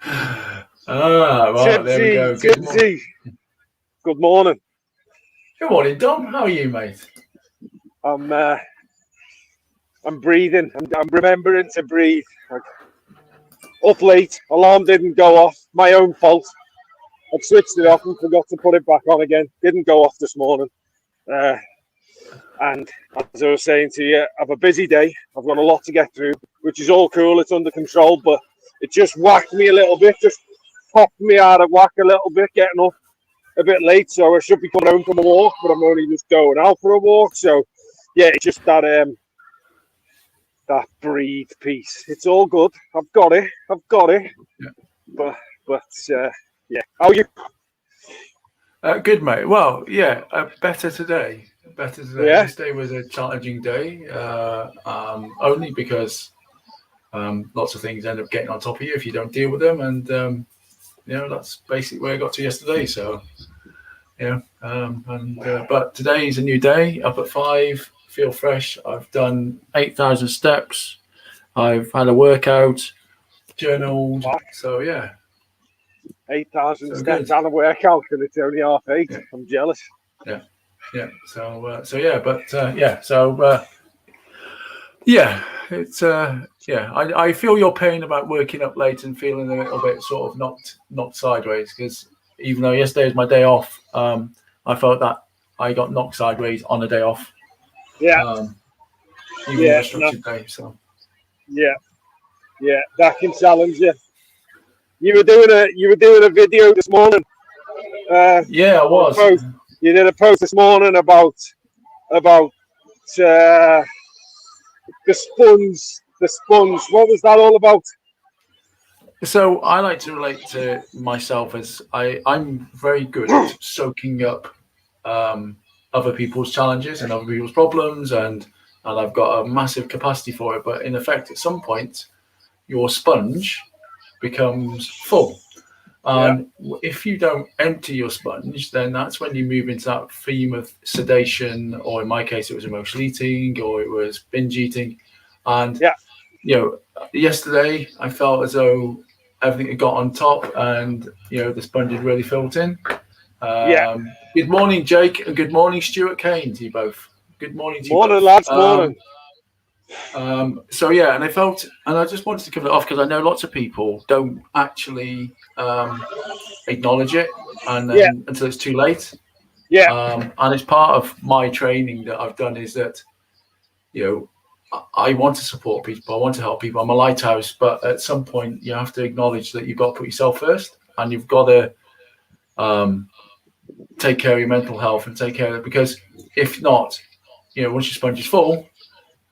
Well, there we Tipsy, go. Good morning. tipsy. Good morning. Good morning, Dom. How are you, mate? I'm uh, I'm breathing. I'm remembering to breathe. Up late, alarm didn't go off. My own fault. I switched it off and forgot to put it back on again. Didn't go off this morning. Uh, and as I was saying to you, I have a busy day. I've got a lot to get through, which is all cool. It's under control, but it just whacked me a little bit. Just popped me out of whack a little bit, getting up a bit late, so I should be coming home from a walk, but I'm only just going out for a walk. So yeah, it's just that breathe piece. It's all good. I've got it. Yeah. But yeah. How are you? Good, mate. Well, yeah, better today. Better today. Yeah. Yesterday was a challenging day, only because lots of things end up getting on top of you if you don't deal with them, and that's basically where I got to yesterday. So, but today is a new day. Up at 5, feel fresh. I've done 8,000 steps. I've had a workout, journaled. Wow. So yeah, 8,000 so steps good. on a workout, and it's only 8:30. Yeah, I'm jealous. yeah, yeah. So yeah, but yeah, so yeah, it's yeah. I feel your pain about working up late and feeling a little bit sort of knocked sideways, because even though yesterday was my day off, I felt that I got knocked sideways on a day off, Yeah, even with yeah, a no, structured day. So yeah, yeah. That can challenge you. You were doing a video this morning, yeah, I or a was. post. You did a post this morning about uh, the sponge. The sponge. What was that all about? So I like to relate to myself as I'm very good at soaking up other people's challenges and other people's problems, and I've got a massive capacity for it. But in effect, at some point, your sponge becomes full. Yeah, And if you don't empty your sponge, then that's when you move into that theme of sedation, or in my case, it was emotional eating, or it was binge eating. And yeah, yesterday I felt as though everything had got on top, and the sponge had really filled in. yeah. Good morning, Jake, and good morning, Stuart Kane, to you both. Good morning to you Morning, both. lads. Morning. So yeah, and I just wanted to cover it off because I know lots of people don't actually acknowledge it, and Yeah, then until it's too late. yeah, And it's part of my training that I've done is that you know I want to support people, I want to help people. I'm a lighthouse, but at some point you have to acknowledge that you've got to put yourself first, and you've got to um, take care of your mental health and take care of it, because if not, once your sponge is full,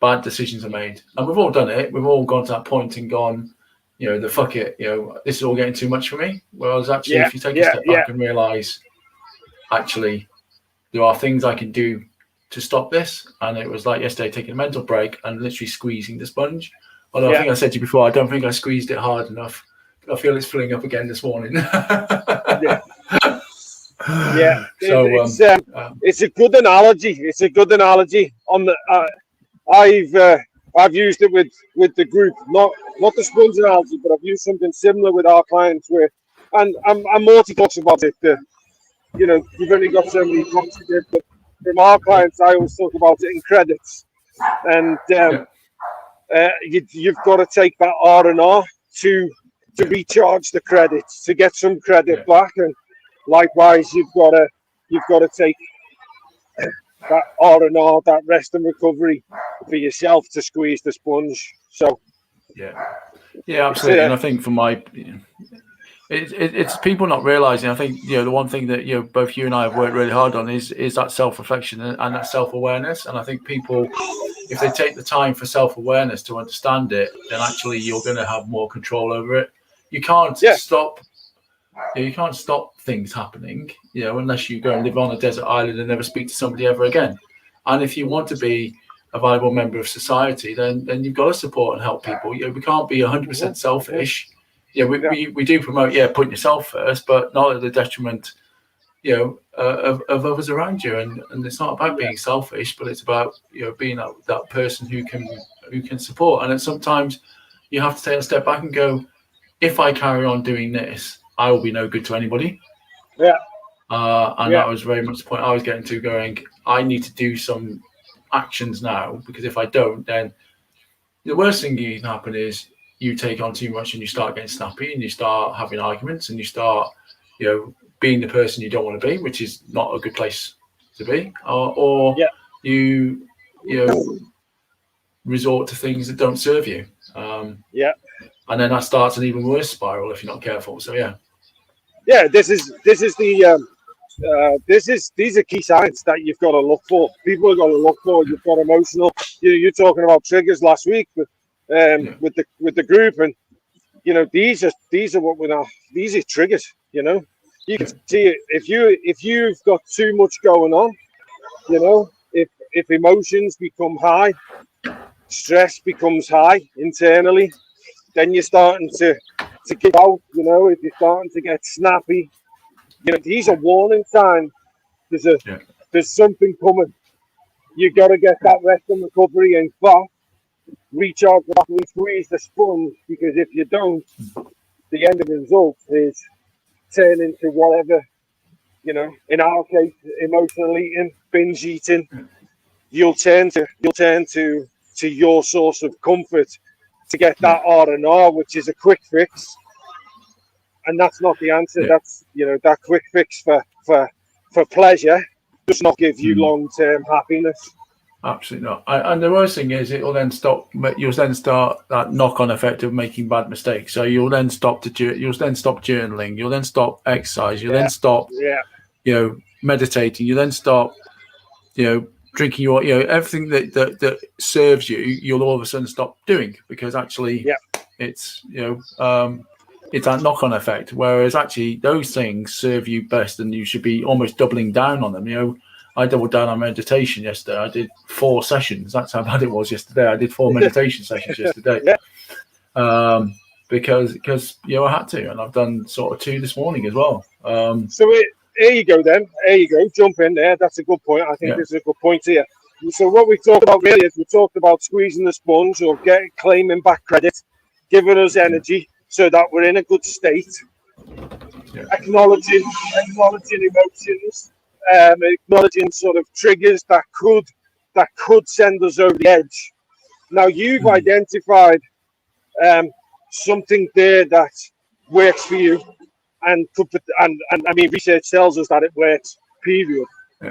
bad decisions are made. And we've all done it. We've all gone to that point and gone, the fuck it, this is all getting too much for me. Whereas actually, yeah, if you take a yeah, step yeah, back and realize, actually, there are things I can do to stop this. And it was like yesterday, taking a mental break and literally squeezing the sponge. Although I yeah, think I said to you before, I don't think I squeezed it hard enough. I feel it's filling up again this morning. yeah, yeah. So, It's a good analogy. It's a good analogy. I've uh, I've used it with the group, not the sponge analogy, but I've used something similar with our clients where, and Morty talks about it. You've only got so many drops to give, but from our clients, I always talk about it in credits, and yeah, you've got to take that R&R to recharge the credits to get some credit yeah. back, and likewise, you've got to take that R&R, that rest and recovery for yourself to squeeze the sponge. So Yeah, it's absolutely. And I think for it's people not realizing. I think the one thing that both you and I have worked really hard on is that self reflection and that self awareness. And I think people, if they take the time for self awareness to understand it, then actually you're going to have more control over it. You can't yeah, stop. You can't stop things happening, unless you go and live on a desert island and never speak to somebody ever again. And if you want to be a viable member of society, then you've got to support and help people. We can't be 100% selfish. yeah, We do promote putting yourself first, but not at the detriment of others around you. And it's not about being selfish, but it's about being that person who can support. And then sometimes you have to take a step back and go, if I carry on doing this, I will be no good to anybody. Yeah. And Yeah. that was very much the point I was getting to, going, I need to do some actions now, because if I don't, then the worst thing that can happen is you take on too much and you start getting snappy and you start having arguments and you start, being the person you don't want to be, which is not a good place to be. Or Yeah. you resort to things that don't serve you. Yeah. And then that starts an even worse spiral if you're not careful. So Yeah. These are key signs that you've got to look for. People have got to look for. You've got emotional. You're talking about triggers last week with the group, and these are what we're now. These are triggers. You can see it if you've got too much going on. If emotions become high, stress becomes high internally, then you're starting to give out. If you're starting to get snappy, these are warning signs. There's something coming. You got to get that rest and recovery and fast, recharge the battery, squeeze the sponge, because if you don't, the end of the result is turn into whatever, in our case, emotional eating, binge eating. You'll turn to your source of comfort to get that R&R, which is a quick fix, and that's not the answer. That's that quick fix for pleasure does not give you long-term happiness. Absolutely not. And the worst thing is, you'll then start that knock-on effect of making bad mistakes. So you'll then stop journaling. You'll then stop exercise. You'll then stop, meditating. You then stop, drinking your, everything that serves you. You'll all of a sudden stop doing, because actually, it's it's that knock-on effect. Whereas actually, those things serve you best, and you should be almost doubling down on them. I doubled down on meditation yesterday. I did 4 sessions. That's how bad it was yesterday. I did 4 meditation sessions yesterday. Because I had to, and I've done sort of 2 this morning as well. So here you go then. There you go. Jump in there. That's a good point. I think this is a good point here. So what we talked about really is we talked about squeezing the sponge or claiming back credit, giving us energy so that we're in a good state, acknowledging emotions, acknowledging sort of triggers that could send us over the edge. Now you've identified something there that works for you, and I mean research tells us that it works. Period.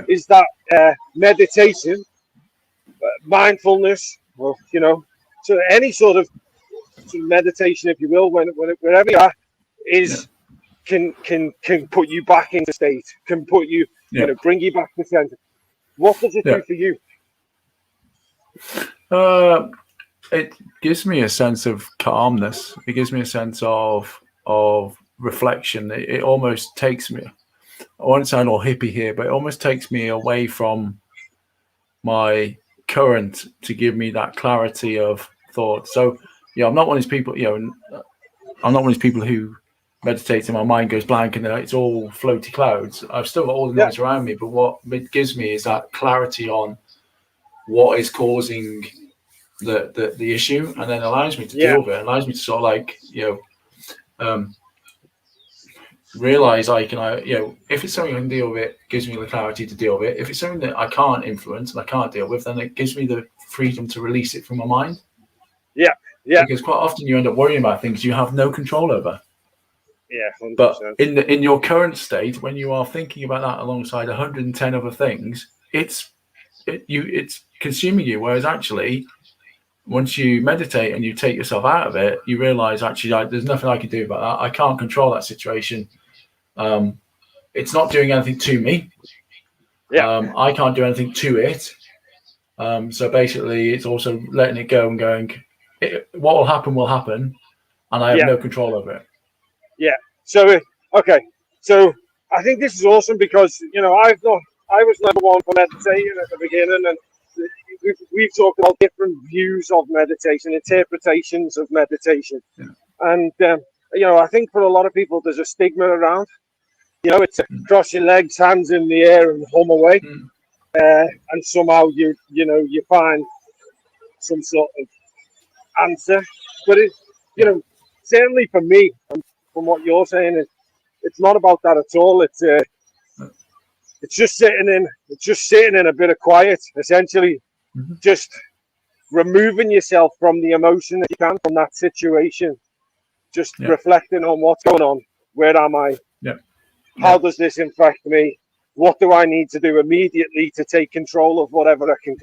Is that meditation, mindfulness, or so any sort of meditation, if you will, wherever you are, is can put you back into state, can put you, bring you back to center. What does it do for you? It gives me a sense of calmness. It gives me a sense of reflection. It almost takes me, I won't sound all hippie here, but it almost takes me away from my current to give me that clarity of thought. So, I'm not one of these people, I'm not one of these people who meditates and my mind goes blank and it's all floaty clouds. I've still got all the noise around me, but what it gives me is that clarity on what is causing the issue, and then allows me to deal with it. Allows me to sort of realize I can, if it's something I can deal with, it gives me the clarity to deal with it. If it's something that I can't influence and I can't deal with, then it gives me the freedom to release it from my mind. Yeah. Because quite often you end up worrying about things you have no control over. Yeah, 100%. But in your current state, when you are thinking about that alongside 110 other things, it's consuming you. Whereas actually, once you meditate and you take yourself out of it, you realize actually there's nothing I can do about that. I can't control that situation. It's not doing anything to me. I can't do anything to it. So basically, it's also letting it go and going, what will happen, and I have no control over it. Yeah. So okay. So I think this is awesome because I was number one for meditating at the beginning, and we've talked about different views of meditation, interpretations of meditation, and I think for a lot of people there's a stigma around. It's cross your legs, hands in the air, and hum away, and somehow you find some sort of answer. But certainly for me, and from what you're saying, it's not about that at all. It's just sitting in a bit of quiet, essentially, just removing yourself from the emotion that you can from that situation, just reflecting on what's going on. Where am I? How does this affect me? What do I need to do immediately to take control of whatever I can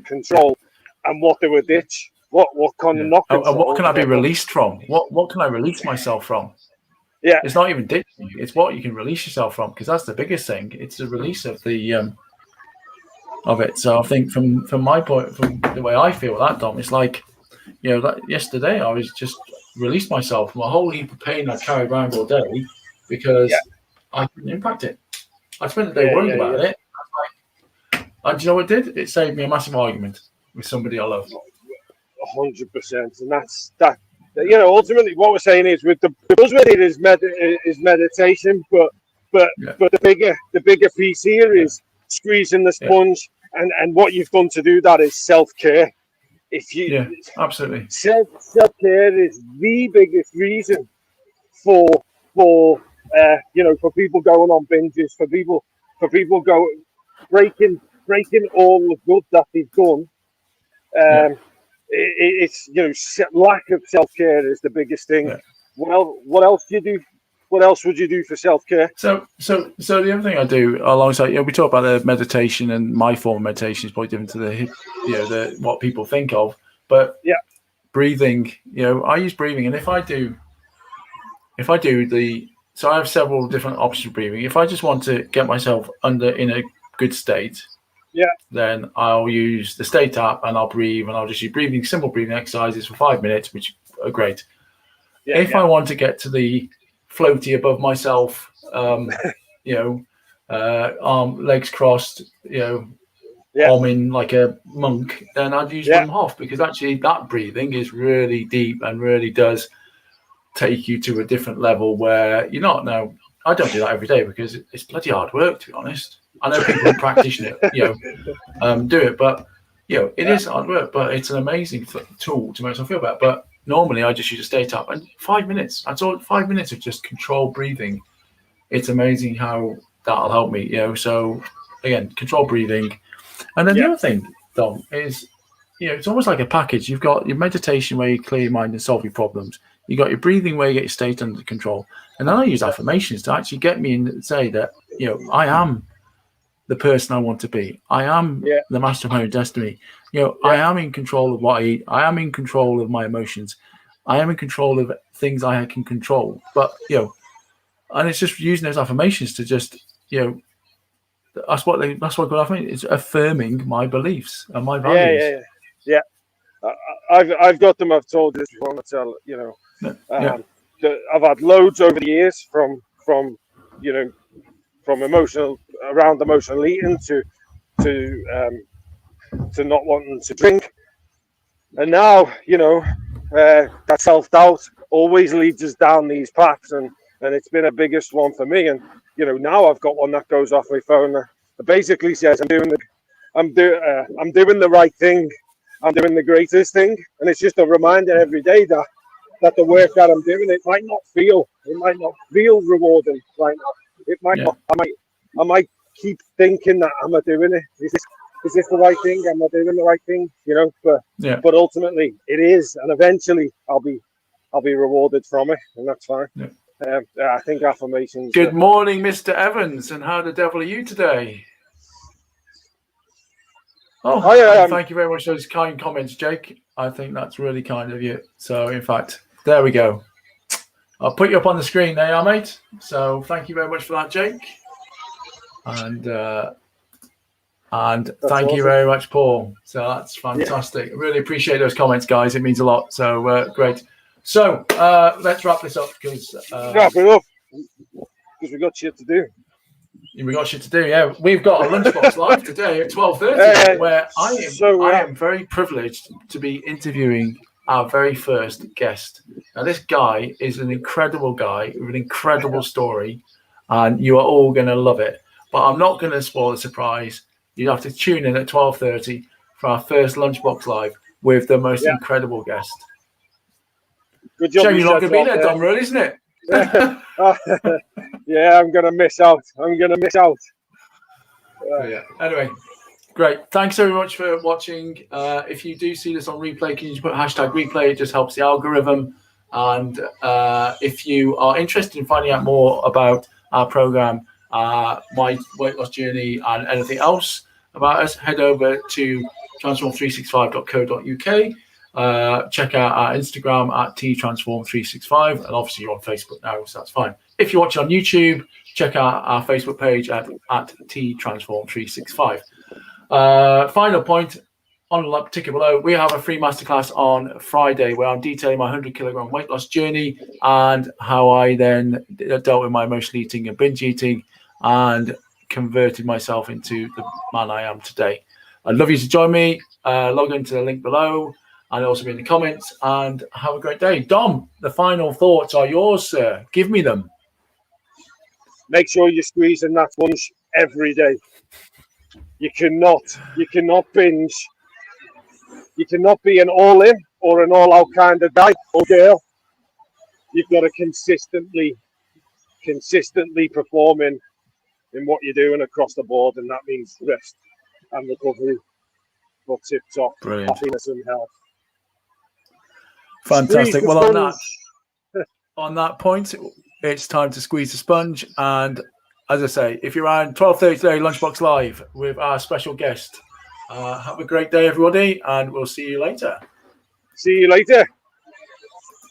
control? And what do I ditch? What can I not control? And what can I be released from? What can I release myself from? Yeah, it's not even ditching. It's what you can release yourself from, because that's the biggest thing. It's the release of the of it. So I think from my point, from the way I feel that, Dom, it's like, that yesterday I was just released myself from a whole heap of pain I carried around all day because I couldn't impact it. I spent the day worrying about it. And do you know what it did? It saved me a massive argument with somebody I love. 100%, and that's that. Ultimately, what we're saying is, with the buzzword is meditation, but the bigger piece here is squeezing the sponge, and what you've done to do that is self-care. Absolutely, self-care is the biggest reason for people going on binges, for people breaking all the good that they've done. It's lack of self-care is the biggest thing. Well, what else do you do? What else would you do for self-care? So the other thing I do alongside, we talk about the meditation, and my form of meditation is probably different to the what people think of. But breathing, I use breathing, and if I do so I have several different options of breathing. If I just want to get myself in a good state, then I'll use the State app and I'll breathe, and I'll just use simple breathing exercises for 5 minutes, which are great. If I want to get to the floaty above myself, legs crossed, in like a monk, then I'd use Wim Hof, because actually that breathing is really deep and really does take you to a different level where you're not. Now, I don't do that every day because it's bloody hard work, to be honest. I know people who practice it, do it, but it is hard work. But it's an amazing tool to make myself feel better. But normally, I just use a State app, and 5 minutes. That's all. 5 minutes of just controlled breathing. It's amazing how that'll help me. So again, controlled breathing, and then the other thing, Dom, is it's almost like a package. You've got your meditation where you clear your mind and solve your problems. You got your breathing where you get your state under control, and then I use affirmations to actually get me in and say that I am the person I want to be. I am the master of my own destiny. I am in control of what I eat. I am in control of my emotions. I am in control of things I can control. But and it's just using those affirmations to just that's what good affirmation is, affirming my beliefs and my values. I've got them. I've told this before. I tell I've had loads over the years from emotional eating to not wanting to drink, and now that self-doubt always leads us down these paths, and it's been a biggest one for me. And now I've got one that goes off my phone that basically says I'm doing the right thing. I'm doing the greatest thing, and it's just a reminder every day that the work that I'm doing, it might not feel rewarding right now. It might not. I might keep thinking that, am I doing it? Is this the right thing? Am I doing the right thing? But ultimately it is, and eventually I'll be rewarded from it, and that's fine. I think affirmations. Good morning, Mr. Evans, and how the devil are you today? Thank you very much for those kind comments, Jake. I think that's really kind of you. So, in fact, there we go. I'll put you up on the screen there, mate. So, thank you very much for that, Jake. And thank you very much, Paul. So that's fantastic. I really appreciate those comments, guys. It means a lot. So, great. So, let's wrap this up because wrap it up because we got shit to do. We got shit to do, yeah. We've got a lunchbox live today at 12:30, where I am very privileged to be interviewing our very first guest. Now, this guy is an incredible guy with an incredible story, and you are all going to love it. But I'm not going to spoil the surprise. You have to tune in at 12:30 for our first lunchbox live with the most incredible guest. Good job Shame you you're not said going to be there, that. Dom, really, isn't it? Yeah, I'm going to miss out. Yeah. Anyway, great. Thanks very much for watching. If you do see this on replay, can you just put hashtag replay? It just helps the algorithm. And if you are interested in finding out more about our program, my weight loss journey, and anything else about us, head over to transform365.co.uk. Check out our Instagram at ttransform365, and obviously you're on Facebook now, so that's fine. If you're watching on YouTube, check out our Facebook page at ttransform365. Final point, on the ticker below, we have a free masterclass on Friday where I'm detailing my 100-kilogram weight loss journey and how I then dealt with my emotional eating and binge eating and converted myself into the man I am today. I'd love you to join me. Log into the link below and also be in the comments, and have a great day. Dom, the final thoughts are yours, sir. Give me them. Make sure you're squeezing that sponge every day. You cannot binge. You cannot be an all-in or an all-out kind of guy or girl. You've got to consistently perform in what you're doing across the board, and that means rest and recovery for tip-top happiness and health. Fantastic. Well, on that point, it's time to squeeze the sponge. And as I say, if you're around 12:30 today, Lunchbox Live with our special guest. Have a great day, everybody, and we'll see you later. See you later.